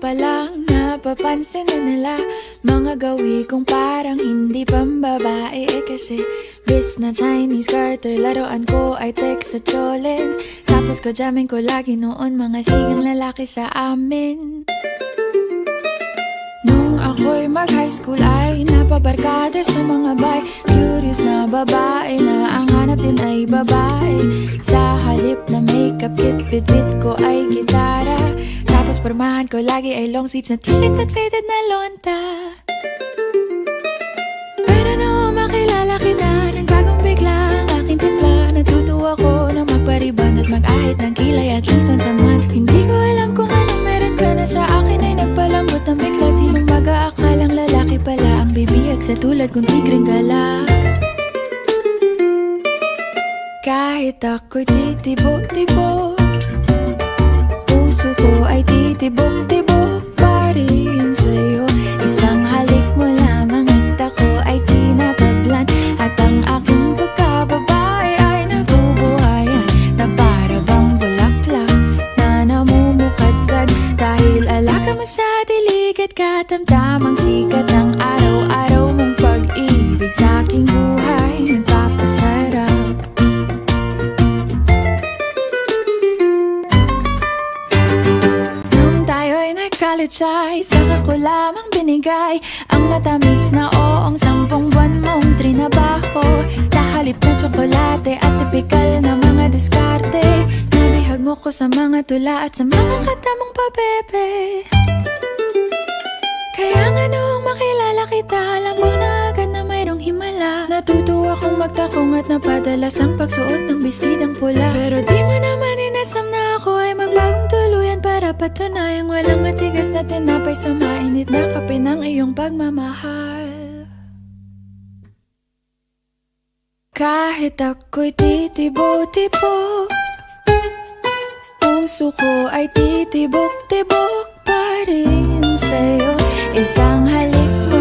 pa lang napapansin na nila mga gawi kong parang hindi pambabae. Kasi bis na Chinese garter, laruan ko ay text sa cholens. Tapos ko jamming ko lagi noon mga sigang lalaki sa amin. Nung ako'y mag-high school ay napabarkada sa mga bay. Curious na babae na ang hanap din ay babae. Sa halip na makeup kit, bit-bit ko ay gitara. Tapos pormahan ko lagi ay long sleeves na t-shirt at faded na lonta. Pero nung makilala kita, nagbagong bigla ang aking timpla. Natutuwa ko na magpariban at mag-ahit ng kilay at least once a month. Hindi ko alam kung anong meron ka na sa akin ay nagpalambot ng bigla. Sinong mag-aakalang lalaki pala ang bibihag sa tulad kong tigreng gala. Kahit ako'y titibok-tibok, puso ko ay titibok-tibok pa rin sa'yo. Isang halik mo lamang at ako ay tinatablan. At ang aking pagkababae ay nabubuhayan na para bang bulaklak na namumukadkad. Dahil alaga mo sa dilig at katamtamang sikat ng araw-araw mong pag-ibig sa aking buhay nagpapasarap. College ay saka ko lamang binigay ang matamis na oong 10 buwan mong trinabaho. Sa halip na tsokolate at tipikal na mga diskarte, nabihag mo ko sa mga tula at sa mga kanta mong pabebe. Kaya nga noong makilala kita, alam mo na agad na mayroong himala. Natutuwa kong magtakong at napadalas ang pagsuot ng bestidang pula. Pero di mo naman inasam na ako ay magbagong tuluyan para patunayang walang matigas na tinapay sa mainit na kape ng iyong pagmamahal. Kahit ako'y titibo-tibo, puso ko ay titibok-tibok pa rin sa'yo. Isang halik